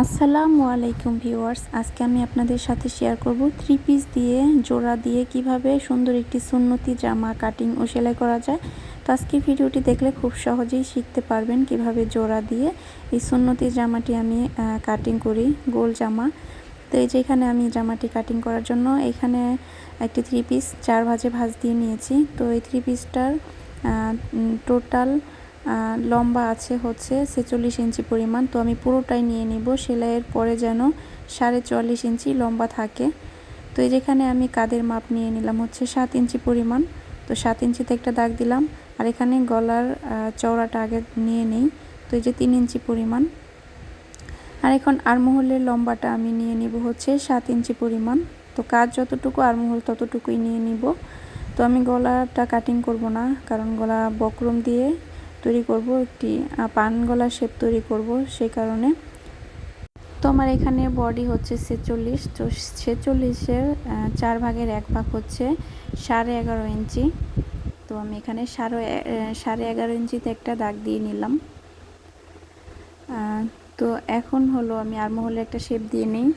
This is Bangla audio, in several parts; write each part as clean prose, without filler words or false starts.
আসসালামু আলাইকুম ভিউয়ার্স, আজকে আমি আপনাদের সাথে শেয়ার করব থ্রি পিস দিয়ে জোড়া দিয়ে কিভাবে সুন্দর একটি সুন্নতি জামা কাটিং ও সেলাই করা যায়। তো আজকে ভিডিওটি দেখলে খুব সহজেই শিখতে পারবেন কিভাবে জোড়া দিয়ে এই সুন্নতি জামাটি আমি কাটিং করি, গোল জামা। তো এই যে এখানে আমি জামাটি কাটিং করার জন্য এখানে একটি থ্রি পিস 4 ভাঁজে ভাঁজ দিয়ে নিয়েছি। তো এই থ্রি পিসটার টোটাল লম্বা আছে হচ্ছে 46 ইঞ্চি পরিমাণ। তো আমি পুরোটাই নিয়ে নিব, সেলাইয়ের পরে যেন 44.5 ইঞ্চি লম্বা থাকে। তো এই যেখানে আমি কাঁধের মাপ নিয়ে নিলাম হচ্ছে 7 ইঞ্চি পরিমাণ। তো 7 ইঞ্চিতে একটা দাগ দিলাম, আর এখানে গলার চওড়াটা আগে নিয়ে নেই। তো এই যে 3 ইঞ্চি পরিমাণ। আর এখন আরমহলের লম্বাটা আমি নিয়ে নিব হচ্ছে 7 ইঞ্চি পরিমাণ। তো কাজ যতটুকু আরমহল ততটুকুই নিয়ে নিব। তো আমি গলাটা কাটিং করব না, কারণ গলা বক্রম দিয়ে তৈরি করব, একটি পান গলা শেপ তৈরি করব, সেই কারণে। তো আমার এখানে বডি হচ্ছে 46। তো 46-এর 4 ভাগের 1 ভাগ হচ্ছে 11.5 ইঞ্চি। তো আমি এখানে 11.5 ইঞ্চিতে একটা দাগ দিয়ে নিলাম। তো এখন হলো আমি আরমহলে একটা শেপ দিয়ে নিই।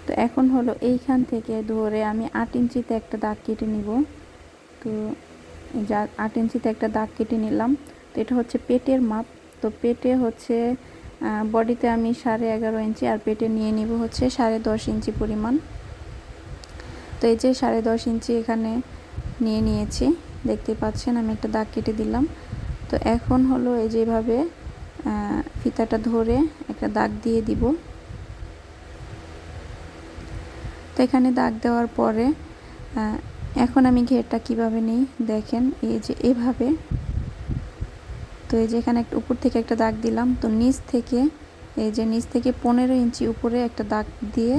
তো এখন হলো এইখান থেকে ধরে আমি 8 ইঞ্চিতে একটা দাগ কেটে নিব। তো 8 ইঞ্চিতে একটা দাগ কেটে নিলাম। তো এটা হচ্ছে পেটের মাপ। তো পেটে হচ্ছে বডিতে আমি 11.5 ইঞ্চি, আর পেটে নিয়ে নিব হচ্ছে 10.5 ইঞ্চি পরিমাণ। তো এই যে 10.5 ইঞ্চি এখানে নিয়ে নিয়েছি, দেখতে পাচ্ছেন আমি একটা দাগ কেটে দিলাম। তো এখন হলো এই যেভাবে ফিতাটা ধরে একটা দাগ দিয়ে দিব। তো এখানে দাগ দেওয়ার পরে এখন আমি ঘেরটা কিভাবে নিই দেখেন, এই যে এভাবে। তো এই যে এখানে একটা উপর থেকে একটা দাগ দিলাম। তো নিচ থেকে এই যে নিচ থেকে 15 ইঞ্চি উপরে একটা দাগ দিয়ে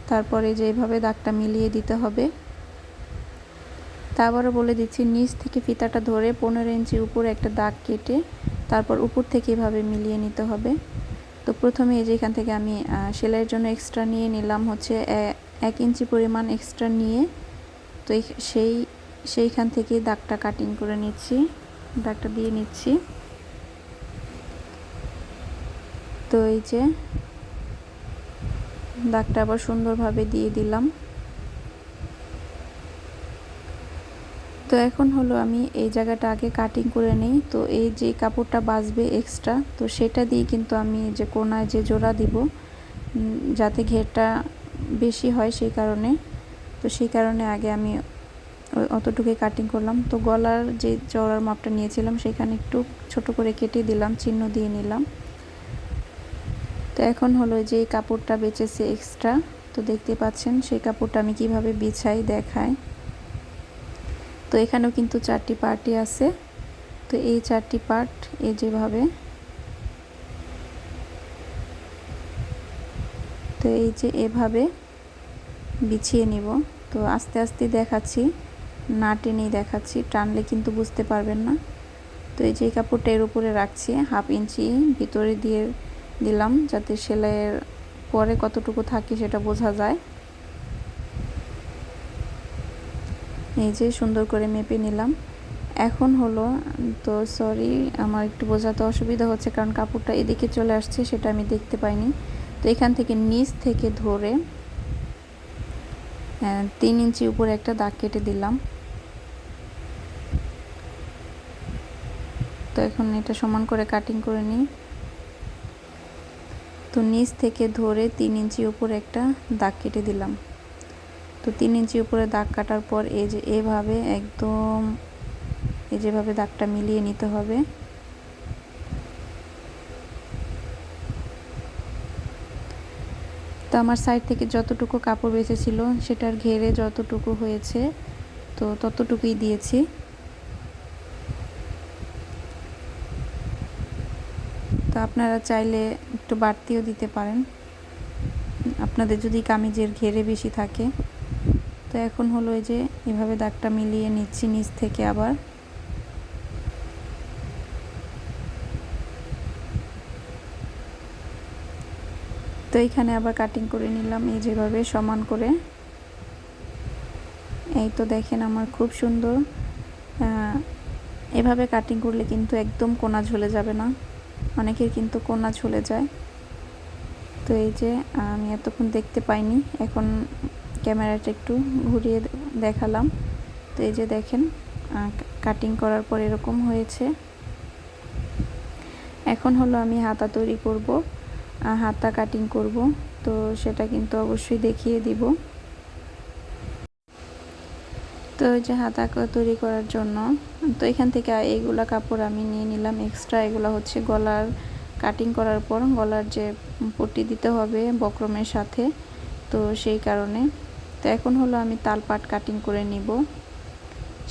তারপরে যে এইভাবে দাগটা মিলিয়ে দিতে হবে। তারপরে বলে দিচ্ছি, নিচ থেকে ফিতাটা ধরে 15 ইঞ্চি উপরে একটা দাগ কেটে তারপর উপর থেকে এভাবে মিলিয়ে নিতে হবে। তো প্রথমে এই যে এখান থেকে আমি সেলাইয়ের জন্য এক্সট্রা নিয়ে নিলাম হচ্ছে 1 ইঞ্চি পরিমাণ এক্সট্রা নিয়ে। তো সেইখান থেকে দাগটা কাটিং করে নিচ্ছি, দাগটা দিয়ে নিচ্ছি। তো এই যে দাগটা আবার সুন্দরভাবে দিয়ে দিলাম। তো এখন হলো আমি এই জায়গাটা আগে কাটিং করে নেই। তো এই যে কাপড়টা বাঁচবে এক্সট্রা, তো সেটা দিয়ে কিন্তু আমি যে কোনায় যে জোড়া দিব যাতে ঘেরটা বেশি হয়, সেই কারণে আগে আমি অতটুকুই কাটিং করলাম। তো গলার যে চওড়ার মাপটা নিয়েছিলাম সেখানে একটু ছোট করে কেটে দিলাম, চিহ্ন দিয়ে নিলাম। তো এখন হলো যে কাপড়টা বেঁচেছে এক্সট্রা, তো দেখতে পাচ্ছেন সেই কাপড়টা আমি কিভাবে বিছাই দেখাই। তো এখানেও কিন্তু 4টি পার্টই আছে। তো এই 4টি পার্ট এই যেভাবে, তো এই যে এভাবে বিছিয়ে নিব। তো আস্তে আস্তে দেখাচ্ছি, না টেনেই দেখাচ্ছি, টানলে কিন্তু বুঝতে পারবেন না। তো এই যে কাপড়টা এর উপরে রাখছি, 1/2 ইঞ্চি ভিতরে দিয়ে দিলাম যাতে সেলাইয়ের পরে কতটুকু থাকে সেটা বোঝা যায়। এই যে সুন্দর করে মেপে নিলাম। এখন হলো, তো সরি আমার একটু বোঝাতে অসুবিধা হচ্ছে কারণ কাপড়টা এদিকে চলে আসছে, সেটা আমি দেখতে পাইনি। তো এখান থেকে নিচ থেকে ধরে 3 ইঞ্চি উপরে একটা দাগ কেটে দিলাম। তো এখন এটা সমান করে কাটিং করে নিই। তো নিচ থেকে ধরে 3 ইঞ্চি উপরে একটা দাগ কেটে দিলাম। তো 3 ইঞ্চি উপরে দাগ কাটার পর এই যে এভাবে একদম এই যেভাবে দাগটা মিলিয়ে নিতে হবে। তো আমার সাইড থেকে যতটুকু কাপড় বেঁচেছিল সেটার ঘেরে যতটুকু হয়েছে তো ততটুকুই দিয়েছি। তো আপনারা চাইলে একটু বাড়তিও দিতে পারেন আপনাদের যদি কামিজের ঘেরে বেশি থাকে। তো এখন হলো এই যে এভাবে দাগটা মিলিয়ে নিচ্ছি নিচ থেকে আবার। তো এইখানে আবার কাটিং করে নিলাম এই যেভাবে সমান করে। এই তো দেখেন আমার খুব সুন্দর এভাবে কাটিং করলে কিন্তু একদম কোনা ঝুলে যাবে না, অনেকের কিন্তু কোনা ঝুলে যায়। তো এই যে আমি এতক্ষণ দেখতে পাইনি, এখন ক্যামেরাটা একটু ঘুরিয়ে দেখালাম। তো এই যে দেখেন কাটিং করার পর এরকম হয়েছে। এখন হলো আমি হাতা তৈরি করব, হাতা কাটিং করব, তো সেটা কিন্তু অবশ্যই দেখিয়ে দিব। তো এই যে হাতা তৈরি করার জন্য তো এখান থেকে এইগুলা কাপড় আমি নিয়ে নিলাম এক্সট্রা। এগুলা হচ্ছে গলার কাটিং করার পর গলার যে পট্টি দিতে হবে বক্রমের সাথে, তো সেই কারণে। তো এখন হলো আমি তালপাট কাটিং করে নিব।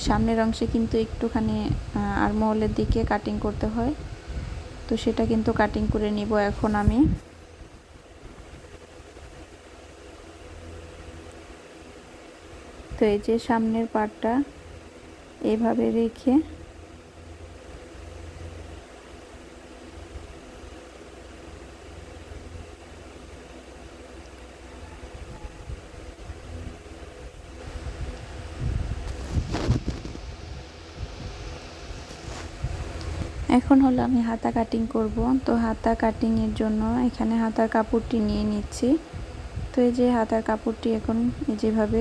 সামনের অংশে কিন্তু একটুখানি আরমহলের দিকে কাটিং করতে হয়, তো সেটা কিন্তু কাটিং করে নিব এখন আমি। তো এই যে সামনের পাটটা এইভাবে রেখে এখন হলো আমি হাতা কাটিং করব। তো হাতা কাটিং এর জন্য এখানে হাতার কাপড়টি নিয়ে নিচ্ছি। তো এই যে হাতার কাপড়টি এখন যেভাবে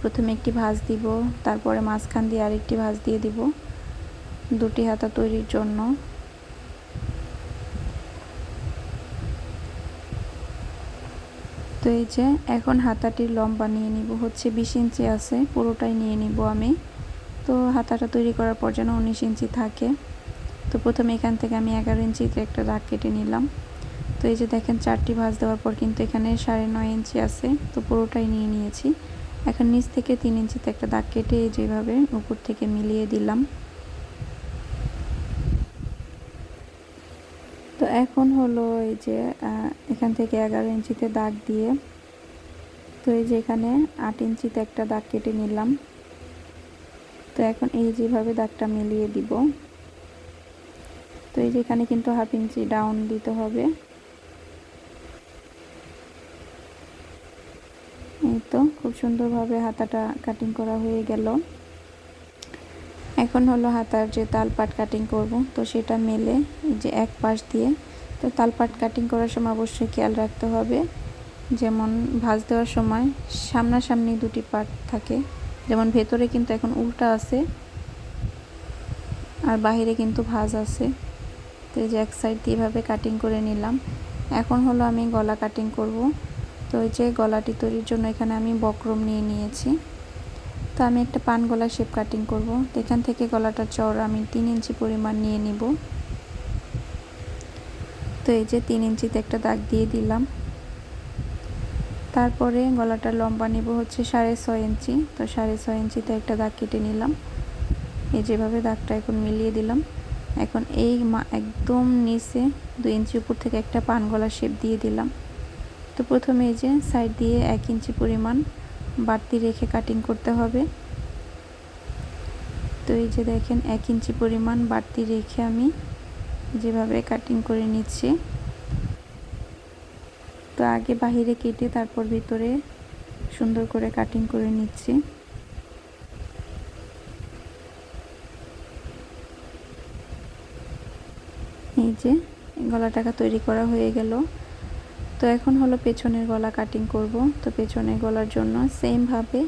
প্রথমে একটি ভাঁজ দিব, তারপরে মাঝখান দিয়ে আরেকটি ভাঁজ দিয়ে দিব দুটি হাতা তৈরির জন্য। তো এই যে এখন হাতাটির লম্বা নিয়ে নিব হচ্ছে 20 ইঞ্চি আছে, পুরোটাই নিয়ে নিব আমি। তো হাতাটা তৈরি করার পর যেন 19 ইঞ্চি থাকে, তো প্রথমে এখান থেকে আমি 11 ইঞ্চিতে একটা দাগ কেটে নিলাম। তো এই যে দেখেন 4টি ভাঁজ দেওয়ার পর কিন্তু এখানে 9.5 ইঞ্চি আছে, তো পুরোটাই নিয়ে নিয়েছি। এখন নিচ থেকে 3 ইঞ্চিতে একটা দাগ কেটে যেভাবে উপর থেকে মিলিয়ে দিলাম। তো এখন হলো এই যে এখান থেকে 11 ইঞ্চিতে দাগ দিয়ে, তো এই যে এখানে 8 ইঞ্চিতে একটা দাগ কেটে নিলাম। তো এখন এই যেভাবে দাগটা মিলিয়ে দিব। তো এই যে এখানে কিন্তু 1/2 ইঞ্চি ডাউন দিতে হবে। এই তো খুব সুন্দরভাবে হাতাটা কাটিং করা হয়ে গেল। এখন হলো হাতার যে তালপাট কাটিং করব, তো সেটা মেলে এই যে এক পাশ দিয়ে। তো তালপাট কাটিং করার সময় অবশ্যই খেয়াল রাখতে হবে, যেমন ভাঁজ দেওয়ার সময় সামনাসামনি দুটি পার্ট থাকে, যেমন ভেতরে কিন্তু এখন উল্টা আছে আর বাহিরে কিন্তু ভাঁজ আছে। তো এই যে এক সাইড দিয়ে এভাবে কাটিং করে নিলাম। এখন হলো আমি গলা কাটিং করব। তো এই যে গলাটি তৈরির জন্য এখানে আমি বক্রম নিয়ে নিয়েছি। তো আমি একটা পান গলা শেপ কাটিং করব। তো এখান থেকে গলাটার চওড়া আমি 3 ইঞ্চি পরিমাণ নিয়ে নিব। তো এই যে 3 ইঞ্চিতে একটা দাগ দিয়ে দিলাম। তারপরে গলাটার লম্বা নিব হচ্ছে 6.5 ইঞ্চি। তো 6.5 ইঞ্চিতে একটা দাগ কেটে নিলাম। এই যেভাবে দাগটা এখন মিলিয়ে দিলাম। এখন এই একদম নিচে 2 ইঞ্চি উপর থেকে একটা পান গলা শেপ দিয়ে দিলাম। তো প্রথমে এই যে সাইড দিয়ে 1 ইঞ্চি পরিমাণ বাড়তি রেখে কাটিং করতে হবে। তো এই যে দেখেন 1 ইঞ্চি পরিমাণ বাড়তি রেখে আমি যেভাবে কাটিং করে নিচ্ছি। তো আগে বাহিরে কেটে তারপর ভিতরে সুন্দর করে কাটিং করে নিচ্ছি। এই যে গলাটাকে তৈরি করা হয়ে গেল। তো এখন হলো পেছনের গলা কাটিং করব। তো পেছনের গলার জন্য সেম ভাবে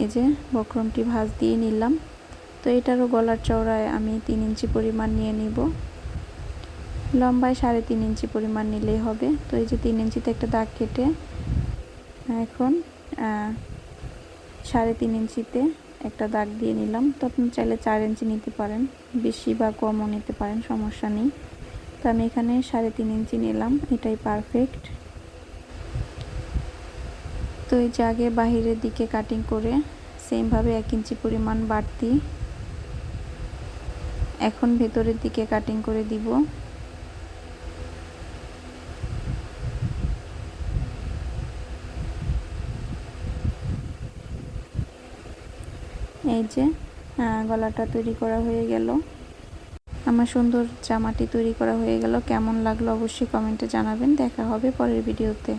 এই যে বক্রমটি ভাঁজ দিয়ে নিলাম। তো এটারও গলার চওড়ায় আমি 3 ইঞ্চি পরিমাণ নিয়ে নিব, লম্বায় 3.5 ইঞ্চি পরিমাণ নিলেই হবে। তো এই যে 3 ইঞ্চিতে একটা দাগ কেটে এখন 3.5 ইঞ্চিতে একটা দাগ দিয়ে নিলাম। তো আপনি চাইলে 4 ইঞ্চি নিতে পারেন, বেশি বা কমও নিতে পারেন, সমস্যা নেই। তো আমি এখানে 3.5 ইঞ্চি নিলাম, এটাই পারফেক্ট। তো এই যে আগে বাহিরের দিকে কাটিং করে সেমভাবে 1 ইঞ্চি পরিমাণ বাড়তি এখন ভেতরের দিকে কাটিং করে দিব। এই যে গলাটা তৈরি করা হয়ে গেল। আমার সুন্দর জামাটি তৈরি করা হয়ে গেল। কেমন লাগলো অবশ্যই কমেন্টে জানাবেন। দেখা হবে পরের ভিডিওতে।